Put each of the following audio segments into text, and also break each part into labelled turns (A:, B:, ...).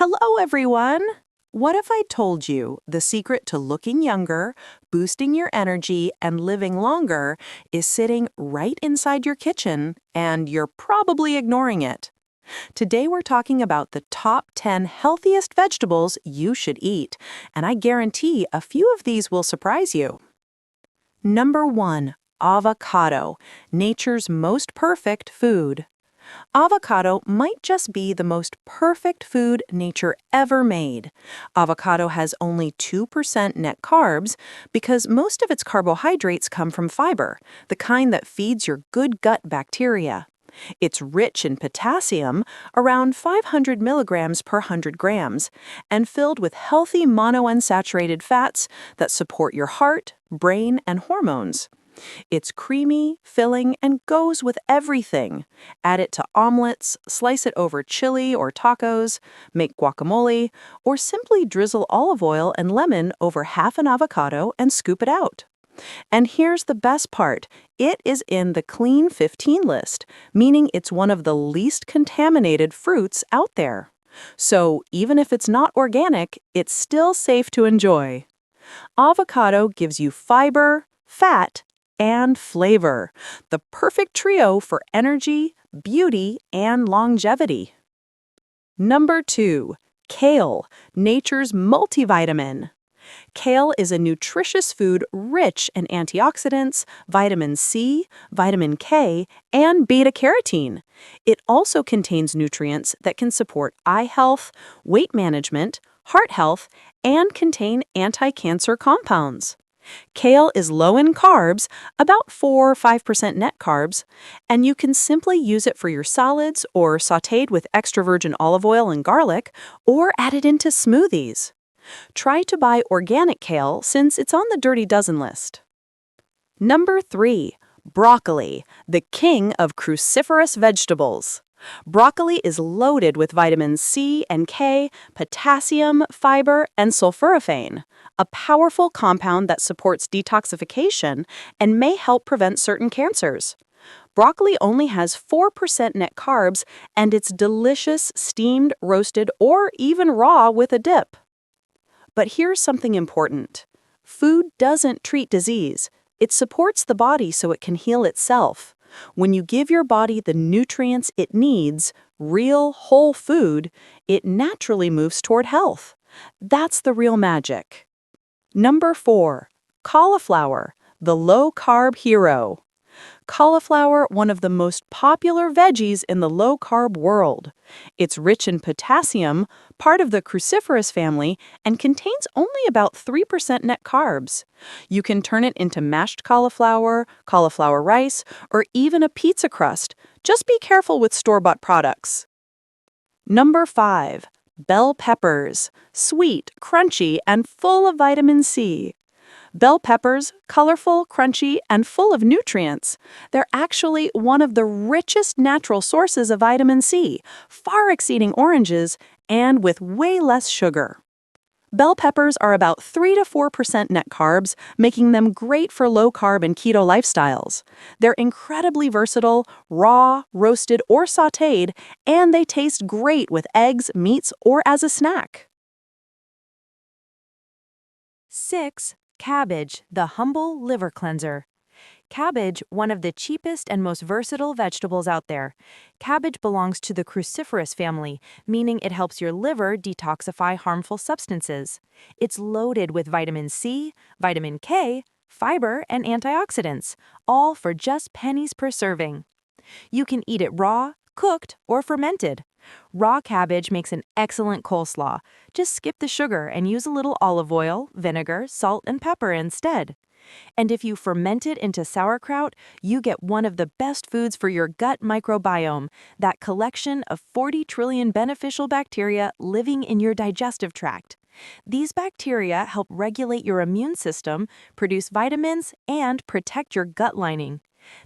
A: Hello, everyone! What if I told you the secret to looking younger, boosting your energy, and living longer is sitting right inside your kitchen, and you're probably ignoring it? Today, we're talking about the top 10 healthiest vegetables you should eat, and I guarantee a few of these will surprise you. Number 1. Avocado, nature's most perfect food. Avocado might just be the most perfect food nature ever made. Avocado has only 2% net carbs because most of its carbohydrates come from fiber, the kind that feeds your good gut bacteria. It's rich in potassium, around 500 milligrams per 100 grams, and filled with healthy monounsaturated fats that support your heart, brain, and hormones. It's creamy, filling, and goes with everything. Add it to omelets, slice it over chili or tacos, make guacamole, or simply drizzle olive oil and lemon over half an avocado and scoop it out. And here's the best part. It is in the Clean 15 list, meaning it's one of the least contaminated fruits out there. So even if it's not organic, it's still safe to enjoy. Avocado gives you fiber, fat, and flavor, the perfect trio for energy, beauty, and longevity. Number 2. Kale, nature's multivitamin. Kale is a nutritious food rich in antioxidants, vitamin C, vitamin K, and beta-carotene. It also contains nutrients that can support eye health, weight management, heart health, and contain anti-cancer compounds. Kale is low in carbs, about 4 or 5% net carbs, and you can simply use it for your salads or sautéed with extra virgin olive oil and garlic, or add it into smoothies. Try to buy organic kale since it's on the Dirty Dozen list. Number 3. Broccoli, the king of cruciferous vegetables. Broccoli is loaded with vitamins C and K, potassium, fiber, and sulforaphane, a powerful compound that supports detoxification and may help prevent certain cancers. Broccoli only has 4% net carbs, and it's delicious steamed, roasted, or even raw with a dip. But here's something important. Food doesn't treat disease. It supports the body so it can heal itself. When you give your body the nutrients it needs, real, whole food, it naturally moves toward health. That's the real magic. Number 4. Cauliflower, the low-carb hero. Cauliflower, one of the most popular veggies in the low-carb world. It's rich in potassium, part of the cruciferous family, and contains only about 3% net carbs. You can turn it into mashed cauliflower, cauliflower rice, or even a pizza crust. Just be careful with store-bought products. Number 5. Bell peppers, sweet, crunchy, and full of vitamin C. Bell peppers, colorful, crunchy, and full of nutrients. They're actually one of the richest natural sources of vitamin C, far exceeding oranges, and with way less sugar. Bell peppers are about 3 to 4% net carbs, making them great for low-carb and keto lifestyles. They're incredibly versatile, raw, roasted, or sautéed, and they taste great with eggs, meats, or as a snack. 6. Cabbage, the humble liver cleanser. Cabbage, one of the cheapest and most versatile vegetables out there. Cabbage belongs to the cruciferous family, meaning it helps your liver detoxify harmful substances. It's loaded with vitamin C, vitamin K, fiber, and antioxidants, all for just pennies per serving. You can eat it raw, cooked, or fermented. Raw cabbage makes an excellent coleslaw. Just skip the sugar and use a little olive oil, vinegar, salt, and pepper instead. And if you ferment it into sauerkraut, you get one of the best foods for your gut microbiome, that collection of 40 trillion beneficial bacteria living in your digestive tract. These bacteria help regulate your immune system, produce vitamins, and protect your gut lining.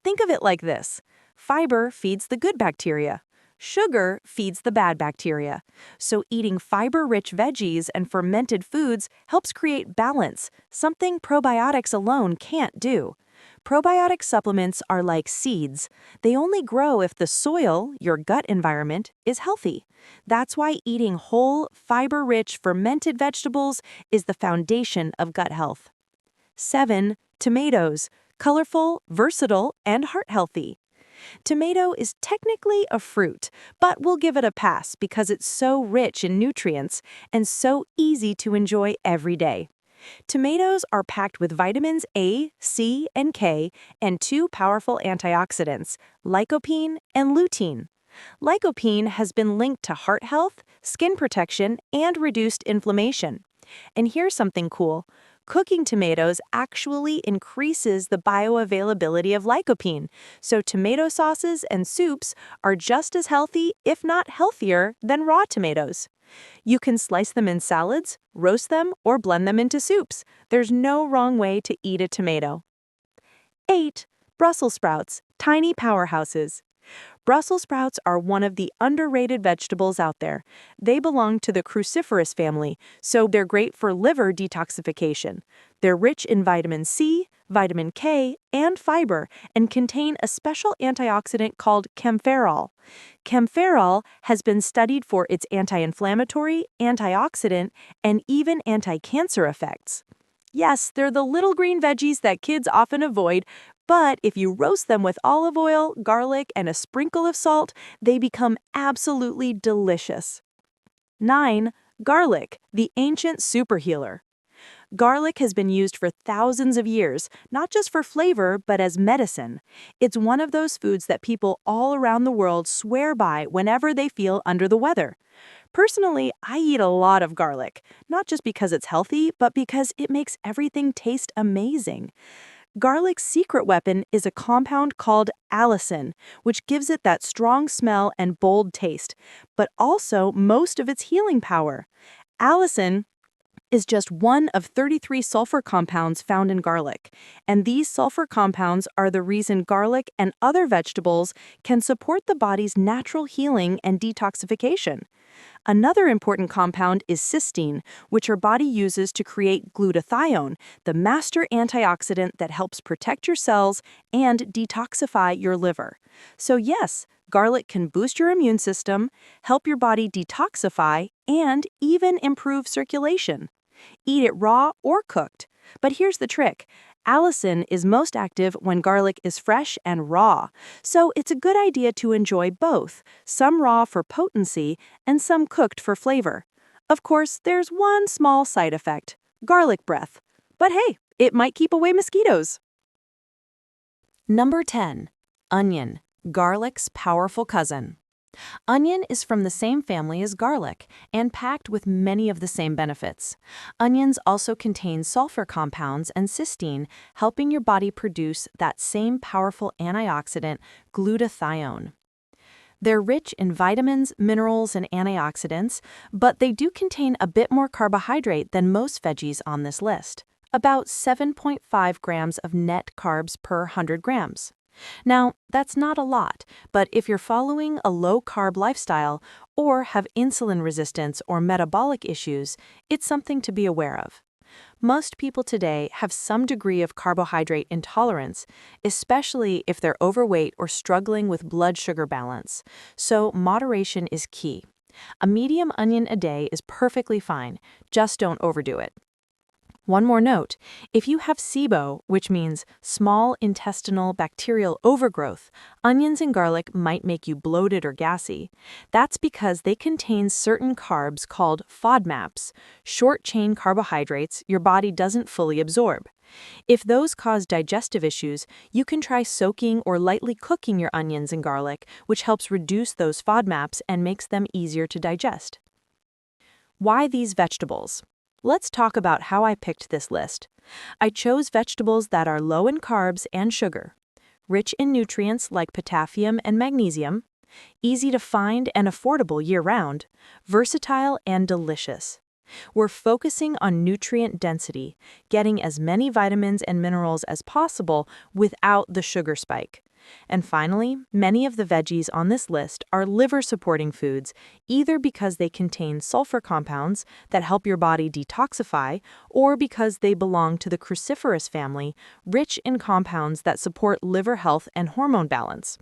A: Think of it like this. Fiber feeds the good bacteria. Sugar feeds the bad bacteria. So eating fiber-rich veggies and fermented foods helps create balance, something probiotics alone can't do.
B: Probiotic supplements are like seeds. They only grow if the soil, your gut environment, is healthy. That's why eating whole, fiber-rich, fermented vegetables is the foundation of gut health. 7. Tomatoes. Colorful, versatile, and heart-healthy. Tomato is technically a fruit, but we'll give it a pass because it's so rich in nutrients and so easy to enjoy every day. Tomatoes are packed with vitamins A, C, and K, and two powerful antioxidants, lycopene and lutein. Lycopene has been linked to heart health, skin protection, and reduced inflammation. And here's something cool. Cooking tomatoes actually increases the bioavailability of lycopene, so tomato sauces and soups are just as healthy, if not healthier, than raw tomatoes. You can slice them in salads, roast them, or blend them into soups. There's no wrong way to eat a tomato. 8. Brussels sprouts, tiny powerhouses. Brussels sprouts are one of the underrated vegetables out there. They belong to the cruciferous family, so they're great for liver detoxification. They're rich in vitamin C, vitamin K, and fiber, and contain a special antioxidant called kaempferol. Kaempferol has been studied for its anti-inflammatory, antioxidant, and even anti-cancer effects. Yes, they're the little green veggies that kids often avoid, but if you roast them with olive oil, garlic, and a sprinkle of salt, they become absolutely delicious. 9. Garlic, the ancient superhealer. Garlic has been used for thousands of years, not just for flavor, but as medicine. It's one of those foods that people all around the world swear by whenever they feel under the weather. Personally, I eat a lot of garlic, not just because it's healthy, but because it makes everything taste amazing. Garlic's secret weapon is a compound called allicin, which gives it that strong smell and bold taste, but also most of its healing power. Allicin is just one of 33 sulfur compounds found in garlic, and these sulfur compounds are the reason garlic and other vegetables can support the body's natural healing and detoxification. Another important compound is cysteine, which our body uses to create glutathione, the master antioxidant that helps protect your cells and detoxify your liver. So yes, garlic can boost your immune system, help your body detoxify, and even improve circulation. Eat it raw or cooked. But here's the trick. Allicin is most active when garlic is fresh and raw, so it's a good idea to enjoy both, some raw for potency and some cooked for flavor. Of course, there's one small side effect, garlic breath. But hey, it might keep away mosquitoes. Number 10. Onion, garlic's powerful cousin. Onion is from the same family as garlic and packed with many of the same benefits. Onions also contain sulfur compounds and cysteine, helping your body produce that same powerful antioxidant, glutathione. They're rich in vitamins, minerals, and antioxidants, but they do contain a bit more carbohydrate than most veggies on this list, about 7.5 grams of net carbs per 100 grams. Now, that's not a lot, but if you're following a low-carb lifestyle or have insulin resistance or metabolic issues, it's something to be aware of. Most people today have some degree of carbohydrate intolerance, especially if they're overweight or struggling with blood sugar balance, so moderation is key. A medium onion a day is perfectly fine, just don't overdo it. One more note, if you have SIBO, which means small intestinal bacterial overgrowth, onions and garlic might make you bloated or gassy. That's because they contain certain carbs called FODMAPs, short-chain carbohydrates your body doesn't fully absorb. If those cause digestive issues, you can try soaking or lightly cooking your onions and garlic, which helps reduce those FODMAPs and makes them easier to digest. Why these vegetables? Let's talk about how I picked this list. I chose vegetables that are low in carbs and sugar, rich in nutrients like potassium and magnesium, easy to find and affordable year-round, versatile and delicious. We're focusing on nutrient density, getting as many vitamins and minerals as possible without the sugar spike. And finally, many of the veggies on this list are liver-supporting foods, either because they contain sulfur compounds that help your body detoxify, or because they belong to the cruciferous family, rich in compounds that support liver health and hormone balance.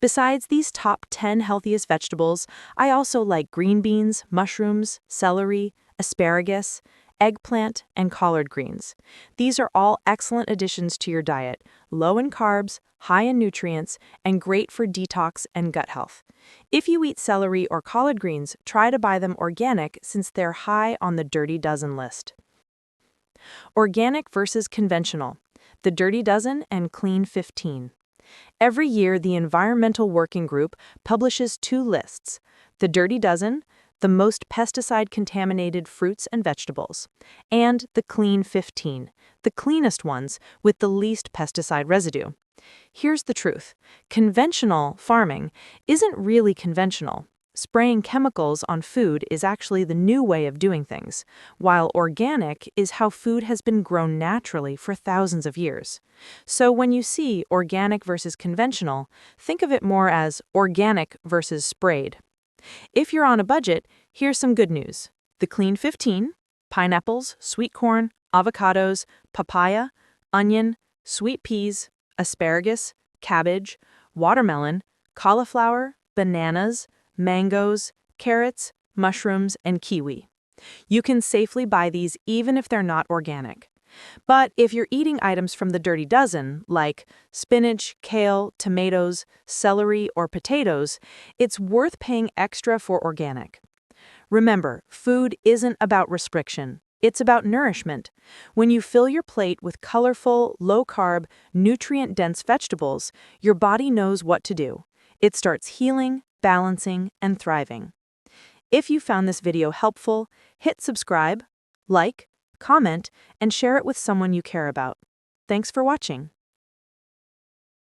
B: Besides these top 10 healthiest vegetables, I also like green beans, mushrooms, celery, asparagus, eggplant, and collard greens. These are all excellent additions to your diet, low in carbs, high in nutrients, and great for detox and gut health. If you eat celery or collard greens, try to buy them organic since they're high on the Dirty Dozen list. Organic versus conventional. The Dirty Dozen and Clean 15. Every year, the Environmental Working Group publishes two lists: the Dirty Dozen, the most pesticide-contaminated fruits and vegetables, and the Clean 15, the cleanest ones with the least pesticide residue. Here's the truth. Conventional farming isn't really conventional. Spraying chemicals on food is actually the new way of doing things, while organic is how food has been grown naturally for thousands of years. So when you see organic versus conventional, think of it more as organic versus sprayed. If you're on a budget, here's some good news. The Clean 15, pineapples, sweet corn, avocados, papaya, onion, sweet peas, asparagus, cabbage, watermelon, cauliflower, bananas, mangoes, carrots, mushrooms, and kiwi. You can safely buy these even if they're not organic. But if you're eating items from the Dirty Dozen, like spinach, kale, tomatoes, celery, or potatoes, it's worth paying extra for organic. Remember, food isn't about restriction. It's about nourishment. When you fill your plate with colorful, low-carb, nutrient-dense vegetables, your body knows what to do. It starts healing, balancing, and thriving. If you found this video helpful, hit subscribe, like, comment, and share it with someone you care about. Thanks for watching.